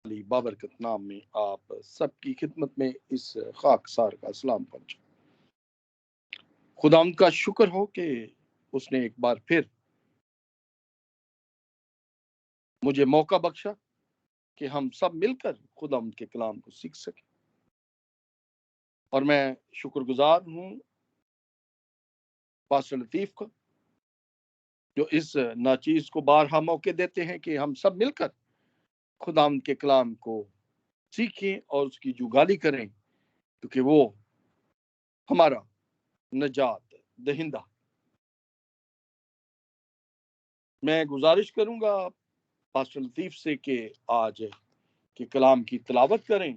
बाबरकत नाम में आप सबकी खिदमत में इस खाकसार का सलाम पहुंचा। खुदा का शुक्र हो कि उसने एक बार फिर मुझे मौका बख्शा कि हम सब मिलकर खुदा के कलाम को सीख सके। और मैं शुक्रगुजार हूँ पास्टर लतीफ का, जो इस नाचीज को बारहा मौके देते हैं कि हम सब मिलकर खुदा के कलाम को सीखें और उसकी जुगाली करें, क्योंकि वो हमारा नजात दहिंदा। मैं गुजारिश करूंगा पास्टर लतीफ से कि आज के कलाम की तिलावत करें,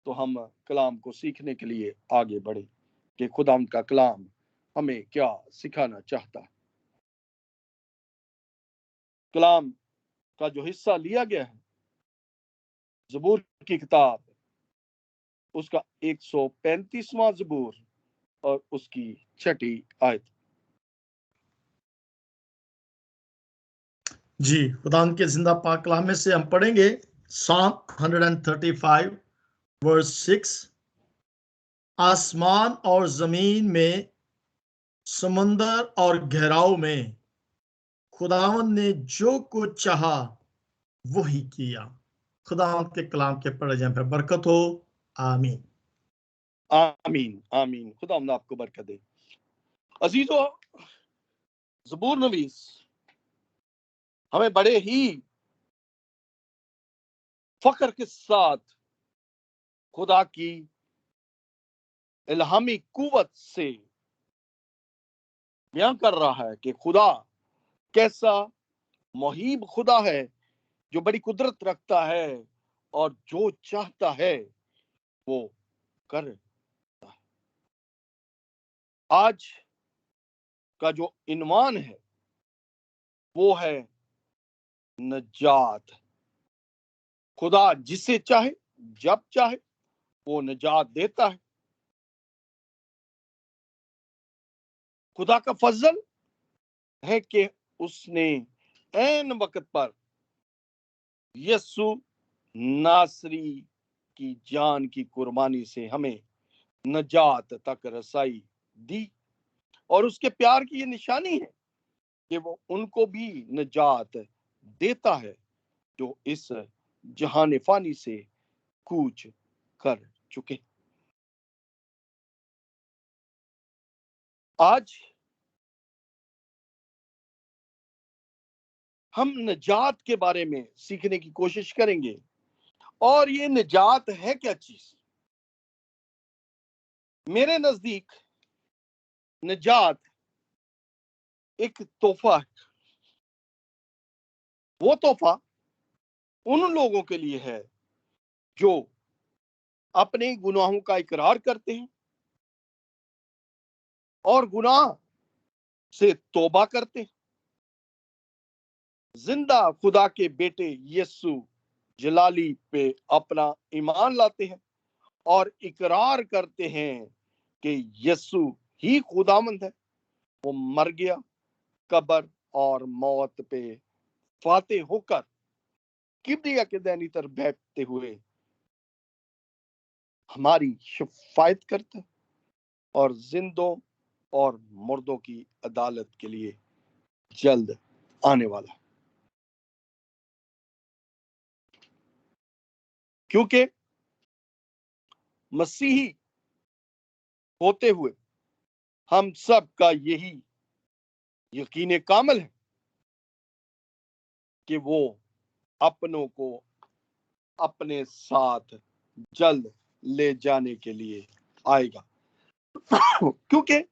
तो हम कलाम को सीखने के लिए आगे बढ़े कि खुदा का कलाम हमें क्या सिखाना चाहता है। कलाम का जो हिस्सा लिया गया है ज़बूर की किताब, उसका 135वां ज़बूर और उसकी 6ठी आयत। जी, खुदा के जिंदा पाक कलाम में से हम पढ़ेंगे Psalm 135 वर्स 6। आसमान और जमीन में, समंदर और गहराओं में खुदावन ने जो कुछ चाहा वही किया। खुदावन के कलाम के पढ़े जाने पर बरकत हो। आमीन आमीन आमीन। खुदा आपको बरकत दे। अजीजों, ज़बूर नवीस हमें बड़े ही फख्र के साथ खुदा की इल्हामी कुव्वत से बयां कर रहा है कि खुदा कैसा मुहीब खुदा है, जो बड़ी कुदरत रखता है और जो चाहता है वो करता है। आज का जो इन्वान है वो है नजात। खुदा जिसे चाहे जब चाहे वो नजात देता है। खुदा का फजल है कि उसने ऐन वक्त पर यस्सु नासरी की जान की कुर्बानी से हमें नजात तक रसाई दी। और उसके प्यार की ये निशानी है कि वो उनको भी नजात देता है जो इस जहान फानी से कूच कर चुके। आज हम नजात के बारे में सीखने की कोशिश करेंगे। और ये निजात है क्या चीज? मेरे नजदीक निजात एक तोहफा है। वो तोहफा उन लोगों के लिए है जो अपने गुनाहों का इकरार करते हैं और गुनाह से तौबा करते हैं, जिंदा खुदा के बेटे यीशु जलाली पे अपना ईमान लाते हैं और इकरार करते हैं कि यीशु ही खुदामंद है। वो मर गया, कब्र और मौत पे फाते होकर किब्रिया के दैनी तर बैठते हुए हमारी शफायत करता है और जिंदों और मुर्दों की अदालत के लिए जल्द आने वाला है। क्योंकि मसीही होते हुए हम सब का यही यकीन कामल है कि वो अपनों को अपने साथ जल्द ले जाने के लिए आएगा। क्योंकि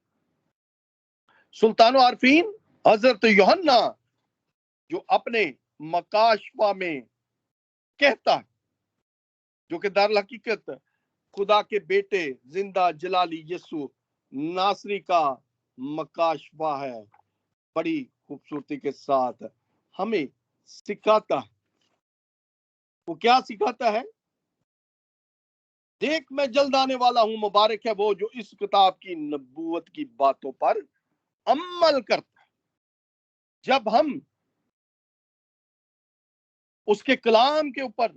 सुल्तान आरफीन हजरत यूहन्ना जो अपने मकाशफा में कहता है, जो कि दर हकीकत खुदा के बेटे जिंदा जलाली यीशु नासरी का मकाशफा है, बड़ी खूबसूरती के साथ हमें सिखाता है। वो क्या सिखाता है? देख मैं जल्द आने वाला हूं, मुबारक है वो जो इस किताब की नबूवत की बातों पर अमल करता है। जब हम उसके कलाम के ऊपर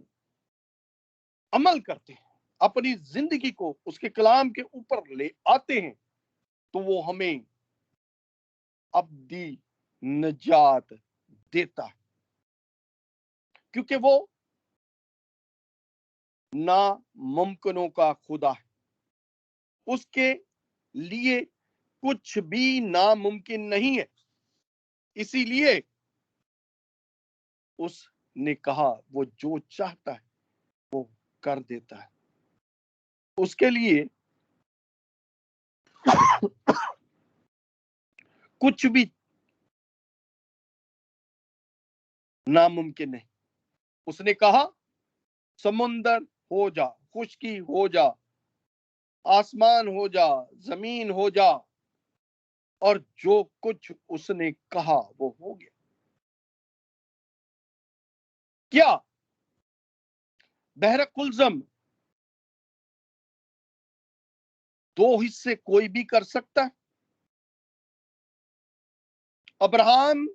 अमल करते हैं, अपनी जिंदगी को उसके कलाम के ऊपर ले आते हैं, तो वो हमें अब्दी निजात देता है, क्योंकि वो नामुमकिनों का खुदा है। उसके लिए कुछ भी नामुमकिन नहीं है। इसीलिए उसने कहा वो जो चाहता है वो कर देता है। उसके लिए कुछ भी नामुमकिन नहीं। उसने कहा समुंदर हो जा, खुश्की हो जा, आसमान हो जा, जमीन हो जा, और जो कुछ उसने कहा वो हो गया। क्या बहर कुलजम दो हिस्से कोई भी कर सकता है? अब्राहम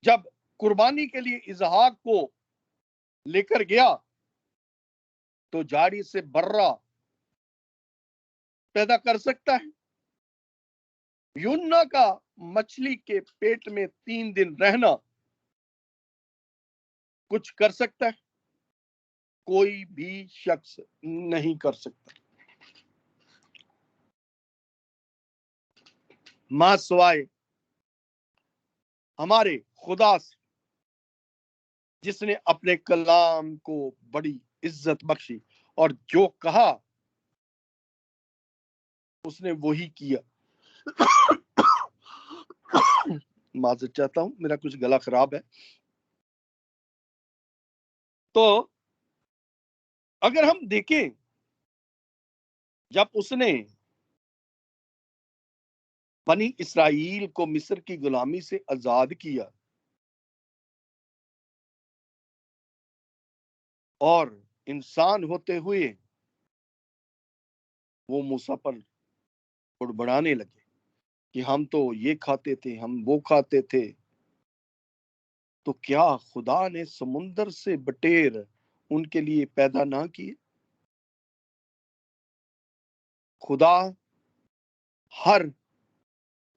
जब कुर्बानी के लिए इसहाक को लेकर गया तो झाड़ी से बर्रा पैदा कर सकता है? यूना का मछली के पेट में 3 दिन रहना कुछ कर सकता है? कोई भी शख्स नहीं कर सकता, मां सिवाय हमारे खुदा से, जिसने अपने कलाम को बड़ी इज्जत बख्शी और जो कहा उसने वही किया। माजरत चाहता हूं, मेरा कुछ गला खराब है। तो अगर हम देखें, जब उसने बनी इसराइल को मिस्र की गुलामी से आजाद किया और इंसान होते हुए वो मूसा पर बुड़बड़ाने लगे कि हम तो ये खाते थे, हम वो खाते थे, तो क्या खुदा ने समुंदर से बटेर उनके लिए पैदा ना किए? खुदा हर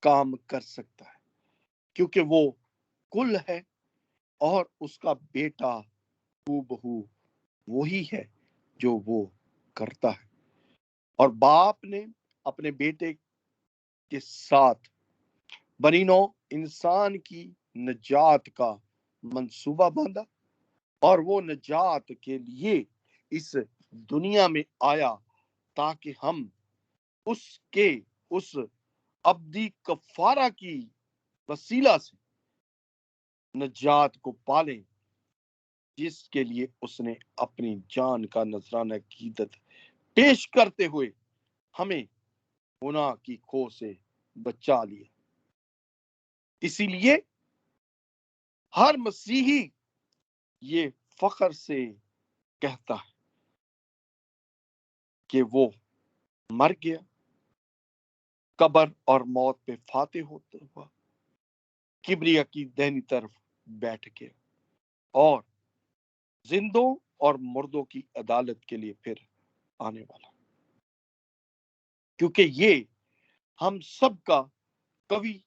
काम कर सकता है, क्योंकि वो कुल है और उसका बेटा हूबहू वही है जो वो करता है। और बाप ने अपने बेटे के साथ बनीनो इंसान की निजात का मंसूबा बांधा, और वो निजात के लिए इस दुनिया में आया ताकि हम उसके उस अब्दी कफारा की वसीला से निजात को पालें, जिसके लिए उसने अपनी जान का नजराना कीमत पेश करते हुए हमें गुनाह की खो से बचा लिया। इसीलिए हर मसीही ये फख्र से कहता है कि वो मर गया, कब्र और मौत पे फातेह होता हुआ किबरिया की दाहिनी तरफ बैठ गया और जिंदों और मुर्दों की अदालत के लिए फिर आने वाला। क्योंकि ये हम सब का कभी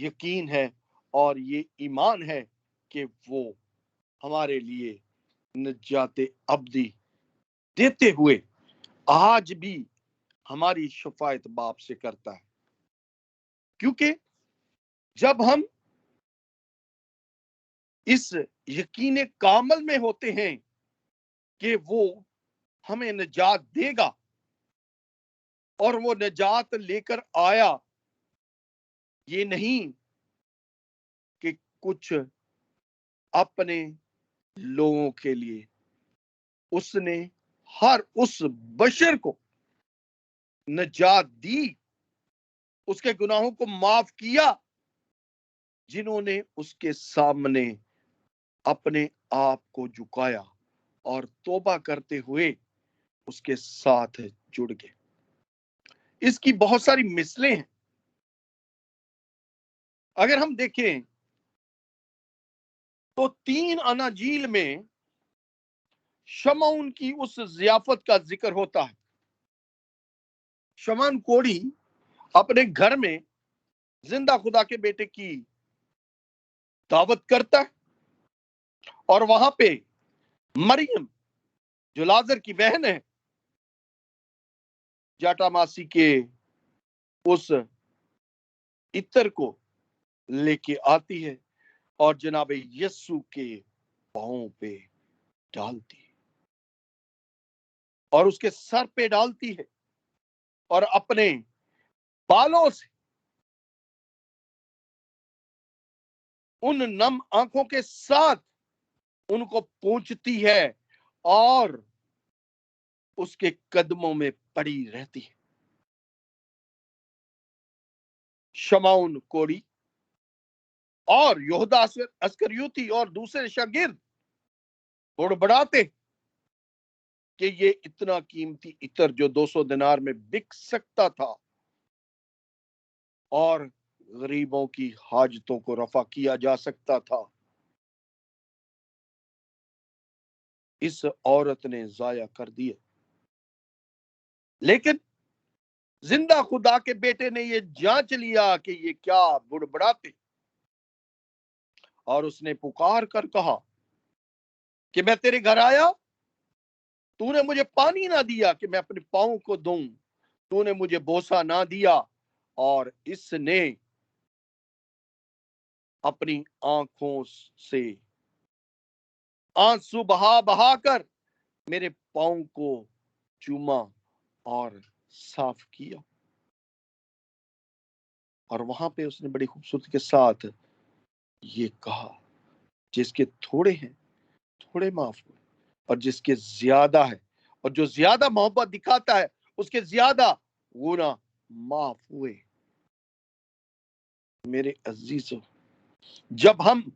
यकीन है और ये ईमान है कि वो हमारे लिए निजात अब्दी देते हुए आज भी हमारी शफायत बाप से करता है। क्योंकि जब हम इस यकीन कामल में होते हैं कि वो हमें निजात देगा और वो निजात लेकर आया, ये नहीं कि कुछ अपने लोगों के लिए, उसने हर उस बशर को निजात दी, उसके गुनाहों को माफ किया जिन्होंने उसके सामने अपने आप को झुकाया और तौबा करते हुए उसके साथ जुड़ गए। इसकी बहुत सारी मिसलें हैं। अगर हम देखें तो 3 अनाजील में शमौन की उस जियाफत का जिक्र होता है। शमौन कोढ़ी अपने घर में जिंदा खुदा के बेटे की दावत करता है और वहां पे मरियम जो लाजर की बहन है, जाटामासी के उस इत्र को लेके आती है और जनाब यस्सु के पांव पे डालती है और उसके सर पे डालती है और अपने बालों से उन नम आंखों के साथ उनको पूंछती है और उसके कदमों में पड़ी रहती है। शमौन कोढ़ी और यहूदा अस्करियोती और दूसरे शागिर्द बुड़बड़ाते कि ये इतना कीमती इत्र जो 200 दिनार में बिक सकता था और गरीबों की हाजतों को रफा किया जा सकता था, इस औरत ने जाया कर दिया। लेकिन जिंदा खुदा के बेटे ने ये जांच लिया कि ये क्या बुड़बड़ाते, और उसने पुकार कर कहा कि मैं तेरे घर आया, तूने मुझे पानी ना दिया कि मैं अपने पांव को दूं, तूने मुझे बोसा ना दिया, और इसने अपनी आंखों से आंसू बहा बहा कर मेरे पांव को चूमा और साफ किया। और वहां पे उसने बड़ी खूबसूरती के साथ ये कहा, जिसके थोड़े हैं थोड़े माफ हुए, और जिसके ज्यादा है और जो ज्यादा मोहब्बत दिखाता है उसके ज्यादा गुनाह माफ हुए। मेरे अजीजों, जब हम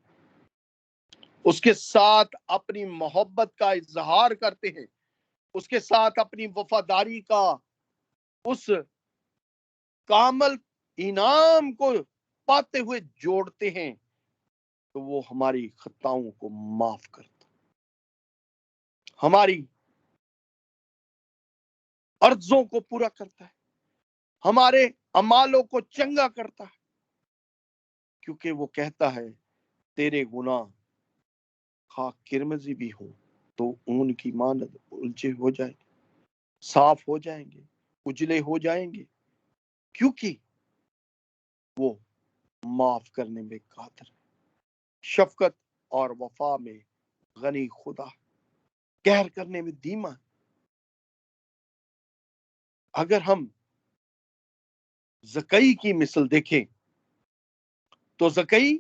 उसके साथ अपनी मोहब्बत का इजहार करते हैं, उसके साथ अपनी वफादारी का उस कामल इनाम को पाते हुए जोड़ते हैं, तो वो हमारी खताओं को माफ करता, हमारी अर्जों को पूरा करता है, हमारे अमालों को चंगा करता है, क्योंकि वो कहता है तेरे गुनाह खा किरमजी भी हो तो ऊन की मानद उलझे हो जाएंगे, साफ हो जाएंगे, उजले हो जाएंगे, क्योंकि वो माफ करने में कादिर है, शफकत और वफा में गनी खुदा, कहर करने में धीमा। अगर हम जकई की मिसल देखें तो जकई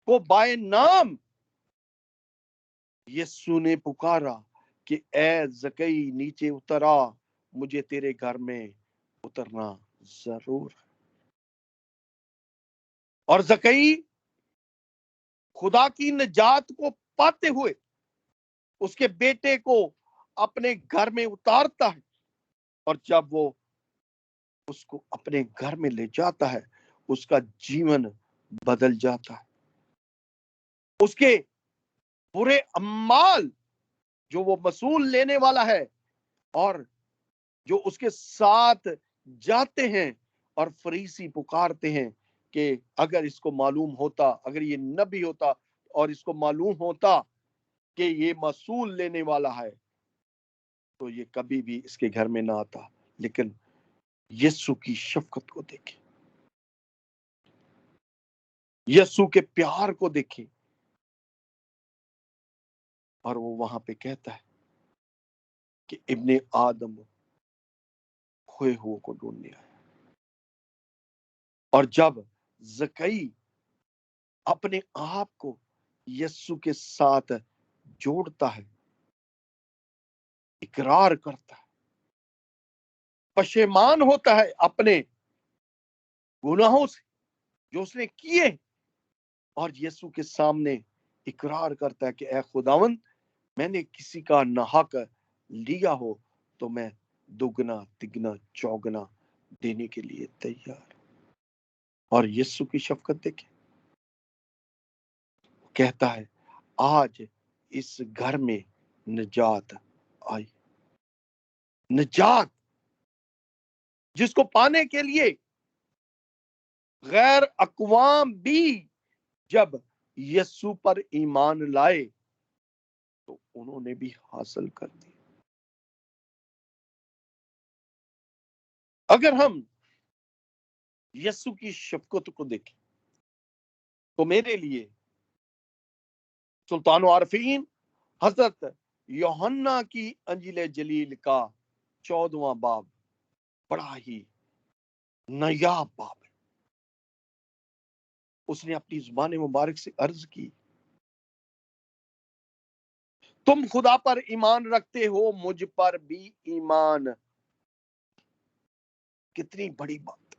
को बाय नाम यस्सु ने पुकारा कि ए जकई नीचे उतरा, मुझे तेरे घर में उतरना जरूर है। और जकई खुदा की निजात को पाते हुए उसके बेटे को अपने घर में उतारता है, और जब वो उसको अपने घर में ले जाता है उसका जीवन बदल जाता है। उसके बुरे अम्माल जो वो वसूल लेने वाला है और जो उसके साथ जाते हैं और फरीसी पुकारते हैं कि अगर इसको मालूम होता, अगर ये नबी होता और इसको मालूम होता कि ये मसूल लेने वाला है, तो ये कभी भी इसके घर में ना आता। लेकिन यीशु की शफकत को देखें, यीशु के प्यार को देखें, और वो वहां पे कहता है कि इब्ने आदम खोए हुए को ढूंढने आया। और जब जकई अपने आप को यीशु के साथ जोड़ता है, इकरार करता है, पशेमान होता है अपने गुनाहों से जो उसने किए, और यीशु के सामने इकरार करता है कि ए खुदावंद, मैंने किसी का नाहक लिया हो तो मैं दुगना तिगना चौगना देने के लिए तैयार। और यीशु की शफकत देखे, कहता है आज इस घर में निजात आई। निजात जिसको पाने के लिए गैर अक़वाम भी जब यीशु पर ईमान लाए तो उन्होंने भी हासिल कर दी। अगर हम यीशु की शफ़क़त को देखें तो मेरे लिए सुल्तान आरफीन हजरत यूहन्ना की अंजील जलील का 14वां बाब बड़ा ही नायाब बाब है। उसने अपनी जुबान मुबारक से अर्ज की, तुम खुदा पर ईमान रखते हो, मुझ पर भी ईमान। कितनी बड़ी बात।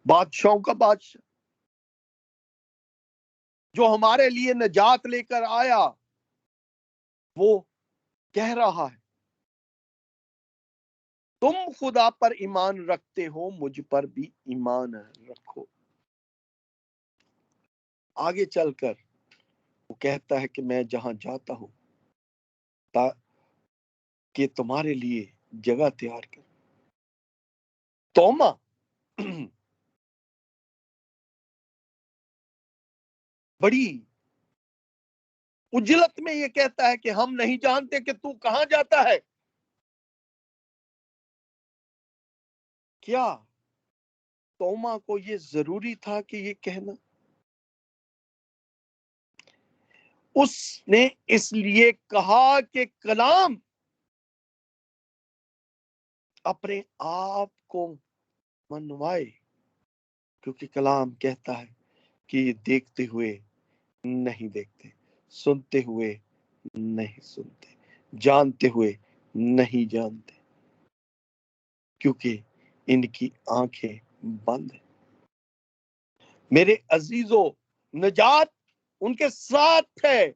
बादशाहों का बादशाह जो हमारे लिए निजात लेकर आया वो कह रहा है, तुम खुदा पर ईमान रखते हो, मुझ पर भी ईमान रखो। आगे चलकर वो कहता है कि मैं जहां जाता हूं ताकि तुम्हारे लिए जगह तैयार कर। तोमा बड़ी उजलत में ये कहता है कि हम नहीं जानते कि तू कहां जाता है। क्या तोमा को ये जरूरी था कि ये कहना? उसने इसलिए कहा कि कलाम अपने आप को मनवाए, क्योंकि कलाम कहता है कि ये देखते हुए नहीं देखते, सुनते हुए नहीं सुनते, जानते हुए नहीं जानते, क्योंकि इनकी आंखें बंद है। मेरे अजीजों, निजात उनके साथ है,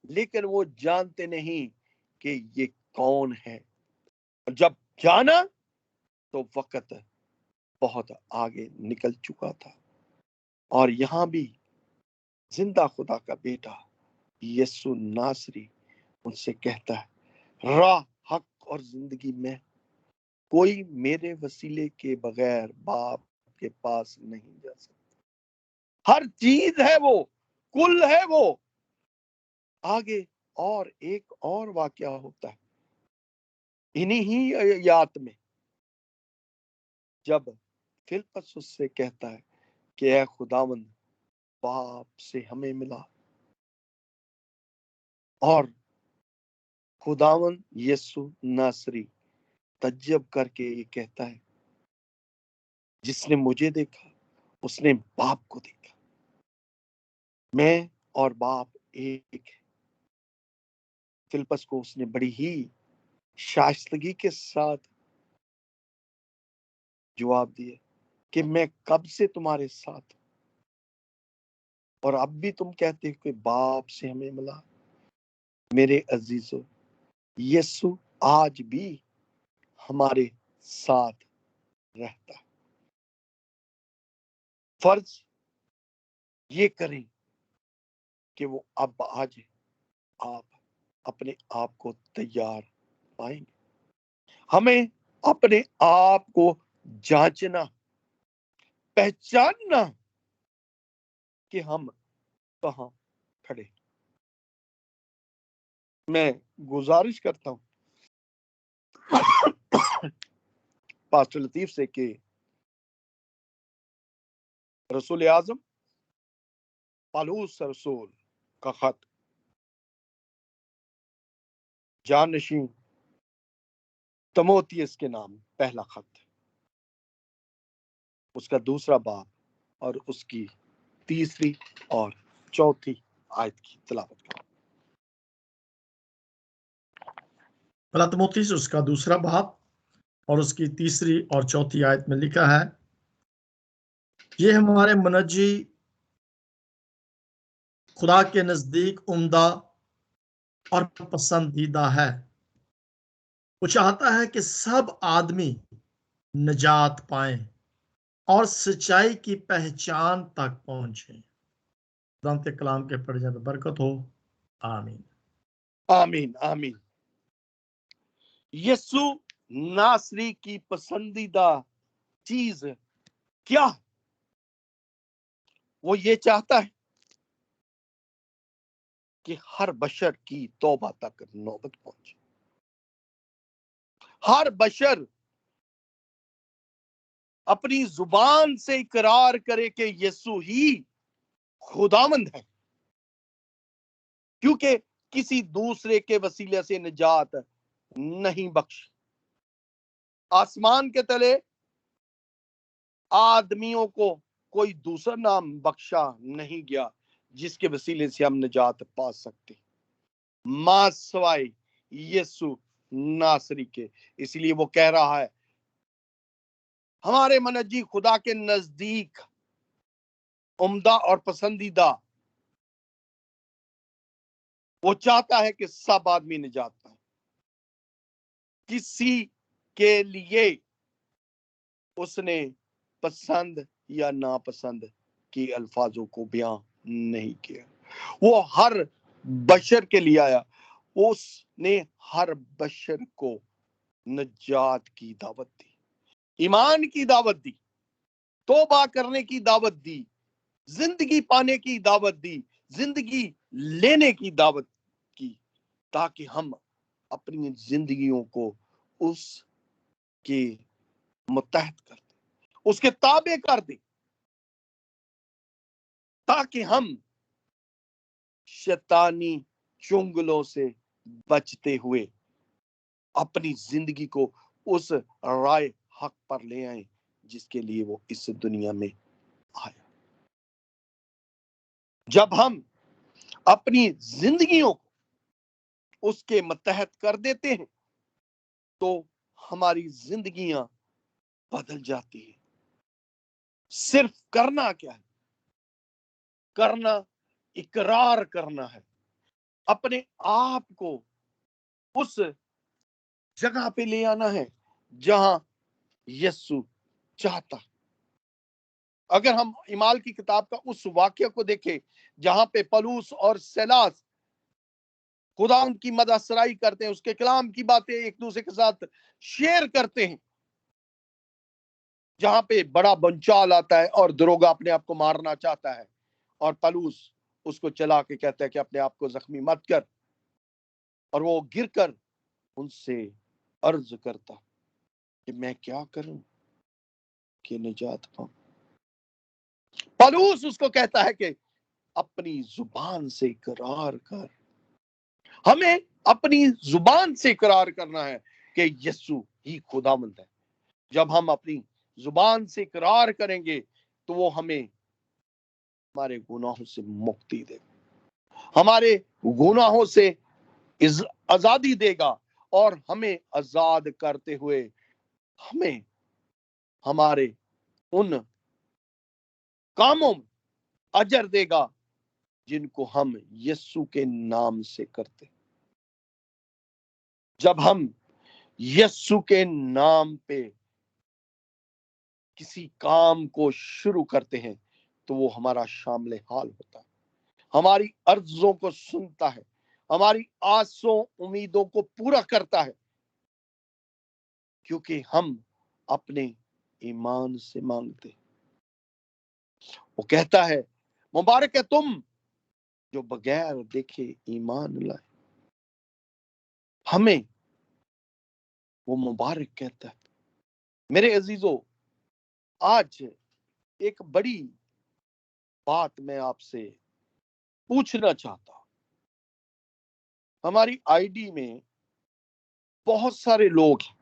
लेकिन वो जानते नहीं कि ये कौन है। जब जाना तो वक्त बहुत आगे निकल चुका था। और यहां भी जिंदा खुदा का बेटा यीशु नासरी उनसे कहता है, राह, हक और जिंदगी में कोई मेरे वसीले के बगैर बाप के पास नहीं जा सकता। हर चीज है वो, कुल है वो। आगे और एक और वाकया होता है इन्हीं ही याद में, जब फिलिप्पुस उससे कहता है कि ऐ खुदावंद, बाप से हमें मिला। और खुदावंद यीशु नासरी तज्जब करके ये कहता है, जिसने मुझे देखा उसने बाप को देखा। मैं और बाप एक है। फिलिप्पुस को उसने बड़ी ही शाइस्तगी के साथ जवाब दिया कि मैं कब से तुम्हारे साथ हूं, और अब भी तुम कहते हो कि बाप से हमें मिला। मेरे अजीजों, यीशु आज भी हमारे साथ रहता है। फर्ज ये करें कि वो अब आज आप अपने आप को तैयार पाएंगे। हमें अपने आप को जांचना, पहचानना कि हम कहां खड़े। मैं गुजारिश करता हूं पास्टर लतीफ से कि रसूल आजम पालूस रसूल का खत जानशीन तमोथियस के नाम पहला खत, उसका दूसरा बाब और उसकी तीसरी और चौथी आयत की तिलावत करें। पहला तिमोथी से उसका दूसरा बाब और उसकी तीसरी और चौथी आयत में लिखा है, ये हमारे मुनज्जी खुदा के नजदीक उम्दा और पसंदीदा है। वो चाहता है कि सब आदमी निजात पाएं और सच्चाई की पहचान तक पहुंचे। खुदा के कलाम के पढ़ जाए तो बरकत हो। आमीन। आमीन आमीन। यीशु नासरी की पसंदीदा चीज क्या है? वो ये चाहता है कि हर बशर की तौबा तक नौबत पहुंचे। हर बशर अपनी जुबान से इकरार करे कि यीशु ही खुदावंद है, क्योंकि किसी दूसरे के वसीले से निजात नहीं बख्शी। आसमान के तले आदमियों को कोई दूसरा नाम बख्शा नहीं गया जिसके वसीले से हम निजात पा सकते, मां सवाए यीशु नासरी के। इसलिए वो कह रहा है, हमारे मनजी खुदा के नजदीक उम्दा और पसंदीदा, वो चाहता है कि सब आदमी निजात पाए। किसी के लिए उसने पसंद या नापसंद के अल्फाजों को बयां नहीं किया। वो हर बशर के लिए आया। उसने हर बशर को नजात की दावत दी, ईमान की दावत दी, तौबा करने की दावत दी, जिंदगी पाने की दावत दी, जिंदगी लेने की दावत की, ताकि हम अपनी जिंदगियों को उसके मुतहद कर दें, उसके ताबे कर दें, ताकि हम शैतानी चुंगलों से बचते हुए अपनी जिंदगी को उस राय हक पर ले आए जिसके लिए वो इस दुनिया में आया। जब हम अपनी जिंदगियों को उसके मतहत कर देते हैं तो हमारी जिंदगियां बदल जाती है। सिर्फ करना क्या है? करना, इकरार करना है, अपने आप को उस जगह पे ले आना है जहां यीशु चाहता। अगर हम इमाल की किताब का उस वाक्य को देखें जहां पे पलूस और सैलास खुदा उनकी मददसराई करते हैं, उसके कलाम की बातें एक दूसरे के साथ शेयर करते हैं, जहां पे बड़ा बंचाल आता है और दरोगा अपने आप को मारना चाहता है और पलूस उसको चला के कहता है कि अपने आप को जख्मी मत कर, और वो गिरकर उनसे अर्ज करता कि मैं क्या करूं कि निजात पाऊं। पलूस उसको कहता है कि अपनी जुबान से इकरार कर। हमें अपनी जुबान से इकरार करना है कि यीशु ही खुदावंद है। जब हम अपनी जुबान से इकरार करेंगे तो वो हमें हमारे गुनाहों से मुक्ति देगा, हमारे गुनाहों से आजादी देगा, और हमें आजाद करते हुए हमें हमारे उन कामों में अजर देगा जिनको हम यीशु के नाम से करते। जब हम यीशु के नाम पे किसी काम को शुरू करते हैं तो वो हमारा शामिल हाल होता है, हमारी अर्जों को सुनता है, हमारी आसों उम्मीदों को पूरा करता है, क्योंकि हम अपने ईमान से मांगते। वो कहता है, मुबारक है तुम जो बगैर देखे ईमान लाए। हमें वो मुबारक कहता है। मेरे अजीजों, आज एक बड़ी बात मैं आपसे पूछना चाहता हूं। हमारी आईडी में बहुत सारे लोग हैं,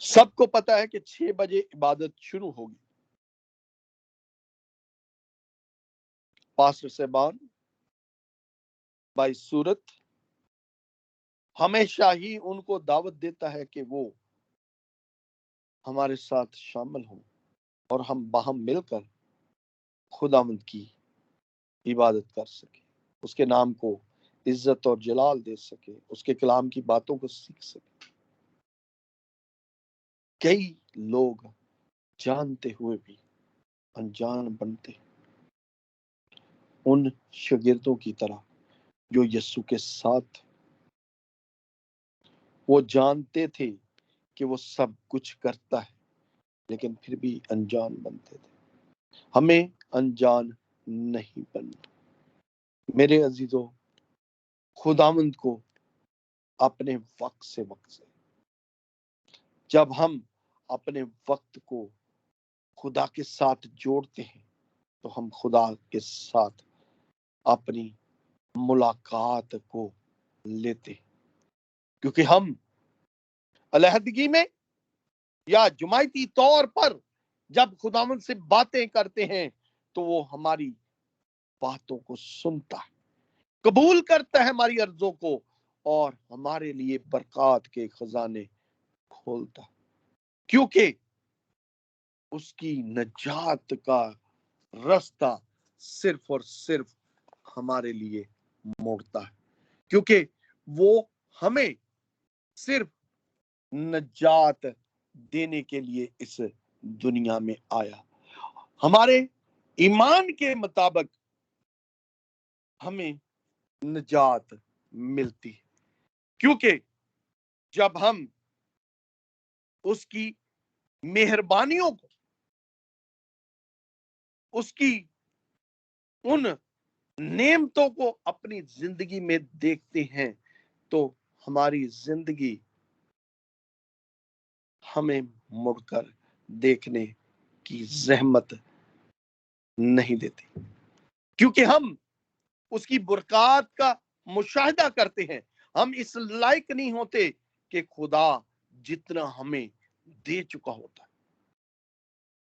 सबको पता है कि 6 बजे इबादत शुरू होगी। पास्टर साहबान भाई सूरत हमेशा ही उनको दावत देता है कि वो हमारे साथ शामिल हों और हम बाहम मिलकर खुदावंद की इबादत कर सके, उसके नाम को इज्जत और जलाल दे सके, उसके कलाम की बातों को सीख सके। कई लोग जानते हुए भी अनजान बनते। उन शागिर्दों की तरह जो यीशु के साथ, वो जानते थे कि वो सब कुछ करता है, लेकिन फिर भी अनजान बनते थे। हमें अनजान नहीं बनना। मेरे अजीजों, खुदावंद को अपने वक्त से जब हम अपने वक्त को खुदा के साथ जोड़ते हैं, तो हम खुदा के साथ अपनी मुलाकात को लेते हैं। क्योंकि हम अलहदगी में या जुमाइती तौर पर जब खुदावंद से बातें करते हैं, तो वो हमारी बातों को सुनता है, कबूल करता है हमारी अर्जों को, और हमारे लिए बरकत के खजाने खोलता है। क्योंकि उसकी नजात का रास्ता सिर्फ और सिर्फ हमारे लिए मोड़ता है, क्योंकि वो हमें सिर्फ नजात देने के लिए इस दुनिया में आया। हमारे ईमान के मुताबिक हमें नजात मिलती है, क्योंकि जब हम उसकी मेहरबानियों को, उसकी उन नेमतों को अपनी जिंदगी में देखते हैं, तो हमारी जिंदगी हमें मुड़कर देखने की जहमत नहीं देती, क्योंकि हम उसकी बरकत का मुशाहिदा करते हैं। हम इस लायक नहीं होते कि खुदा जितना हमें दे चुका होता है,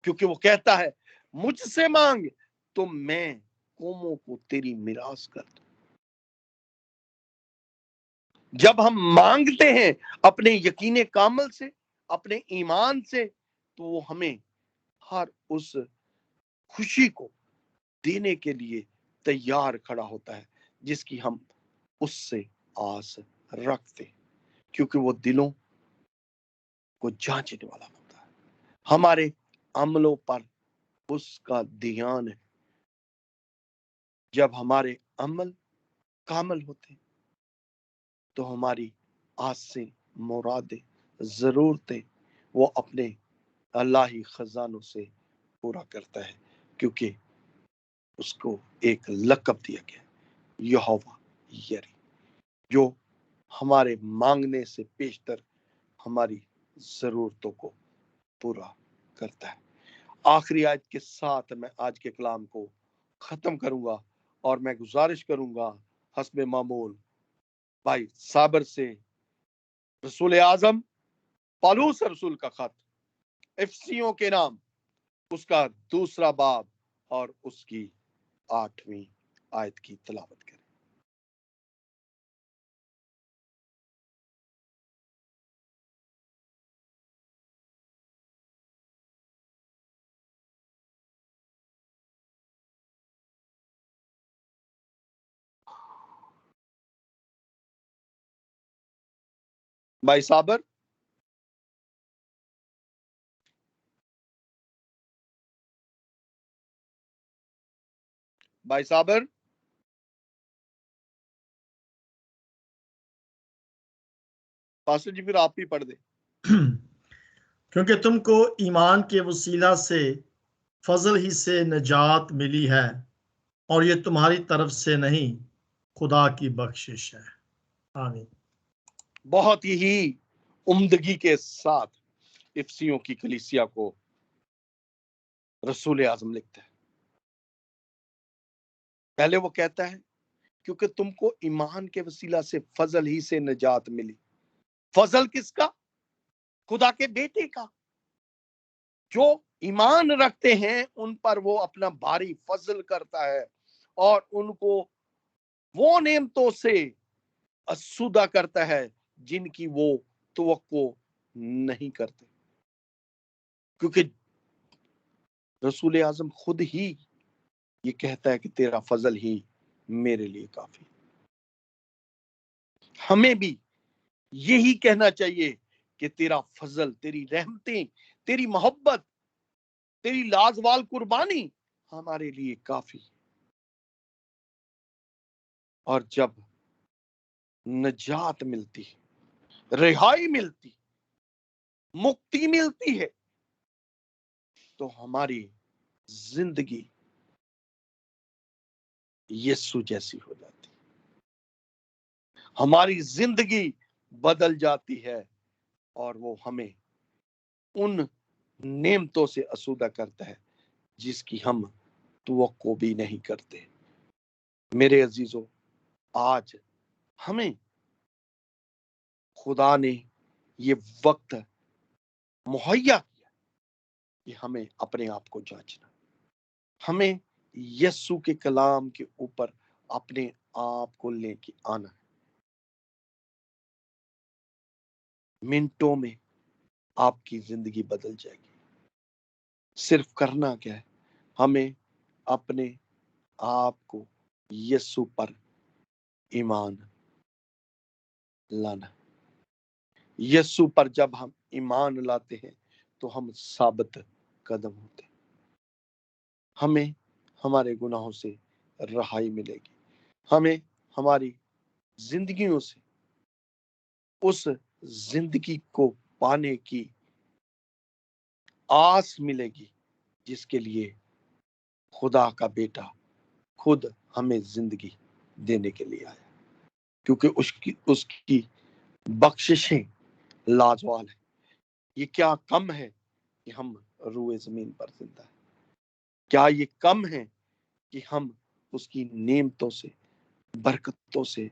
क्योंकि वो कहता है, मुझसे मांग तो मैं कौमों को तेरी मिरास कर दूं। जब हम मांगते हैं अपने यकीन कामल से, अपने ईमान से, तो वो हमें हर उस खुशी को देने के लिए तैयार खड़ा होता है जिसकी हम उससे आस रखते, क्योंकि वो दिलों को जांचने वाला होता है। हमारे अमलों पर उसका ध्यान है। जब हमारे अमल कामल होते, तो हमारी आसें, मुरादें, जरूरतें वो अपने अल्लाही खजानों से पूरा करता है, क्योंकि उसको एक लक़ब दिया गया, यहोवा यरी, जो हमारे मांगने से पेशतर हमारी जरूरतों को पूरा करता है। आखिरी आयत के साथ मैं आज के कलाम को खत्म करूंगा, और मैं गुजारिश करूंगा हस्बे मामूल भाई साबर से रसूल आजम पौलुस रसूल का खत इफिसियों के नाम, उसका 2 बाब और उसकी 8वीं आयत की तिलावत करें। भाई साबर, भाई साबर, पास्टर जी फिर आप ही पढ़ दे। क्योंकि तुमको ईमान के वसीला से फजल ही से नजात मिली है, और ये तुम्हारी तरफ से नहीं, खुदा की बख्शिश है। आमीन। बहुत ही उम्दगी के साथ इफिसियों की कलीसिया को रसूल आजम लिखता है। पहले वो कहता है, क्योंकि तुमको ईमान के वसीला से फजल ही से निजात मिली। फजल किसका? खुदा के बेटे का। जो ईमान रखते हैं उन पर वो अपना भारी फजल करता है, और उनको वो नेमतों से असुदा करता है जिनकी वो तवक्को नहीं करते, क्योंकि रसूल आजम खुद ही ये कहता है कि तेरा फजल ही मेरे लिए काफी। हमें भी यही कहना चाहिए कि तेरा फजल, तेरी रहमतें, तेरी मोहब्बत, तेरी लाजवाल कुर्बानी हमारे लिए काफी। और जब नजात मिलती, रिहाई मिलती, मुक्ति मिलती है, तो हमारी जिंदगी यीशु जैसी हो जाती, हमारी जिंदगी बदल जाती है और वो हमें उन नेमतों से आसूदा करता है जिसकी हम तवक्को भी नहीं करते। मेरे अजीजों, आज हमें खुदा ने ये वक्त मुहैया किया कि हमें अपने आप को जांचना, हमें यीशु के कलाम के ऊपर अपने आप को लेके आना है। मिनटों में आपकी जिंदगी बदल जाएगी। सिर्फ करना क्या है, हमें अपने आप को यीशु पर ईमान लाना। यीशु पर जब हम ईमान लाते हैं तो हम साबित कदम होते हैं, हमें हमारे गुनाहों से रहाई मिलेगी, हमें हमारी जिंदगियों से उस जिंदगी को पाने की आस मिलेगी जिसके लिए खुदा का बेटा खुद हमें जिंदगी देने के लिए आया, क्योंकि उसकी बख्शिशें लाजवाब है। ये क्या कम है कि हम रूए जमीन पर जिंदा है? क्या ये कम है कि हम उसकी नेमतों से, बरकतों से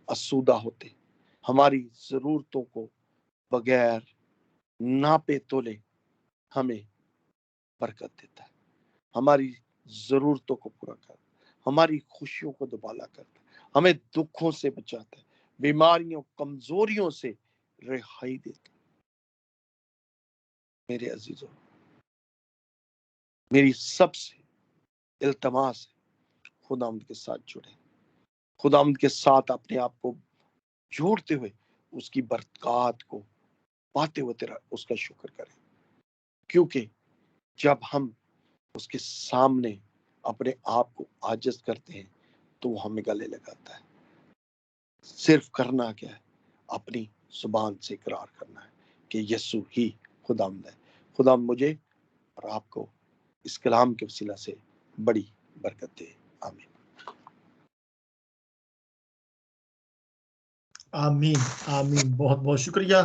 आसूदा होते? हमारी जरूरतों को बगैर नापे तोले हमें बरकत देता है, हमारी जरूरतों को पूरा करता है, हमारी खुशियों को दुबाला करता है, हमें दुखों से बचाता है, बीमारियों, कमजोरियों से रिहाई देता है। मेरे अजीजों, मेरी सबसे इल्तमास है, खुदावंद के साथ जुड़े, खुदावंद के साथ अपने आप को जोड़ते हुए उसकी बरकत को पाते हुए तेरा उसका शुक्र करें, क्योंकि जब हम उसके सामने अपने आप को आजिज करते हैं तो वो हमें गले लगाता है। सिर्फ करना क्या है, अपनी जुबान से इकरार करना है कि यीशु ही खुदावंद है। खुदा मुझे और आपको इस कलाम के वसीला से बड़ी बरकत दे। आमीन। आमीन आमीन। बहुत बहुत शुक्रिया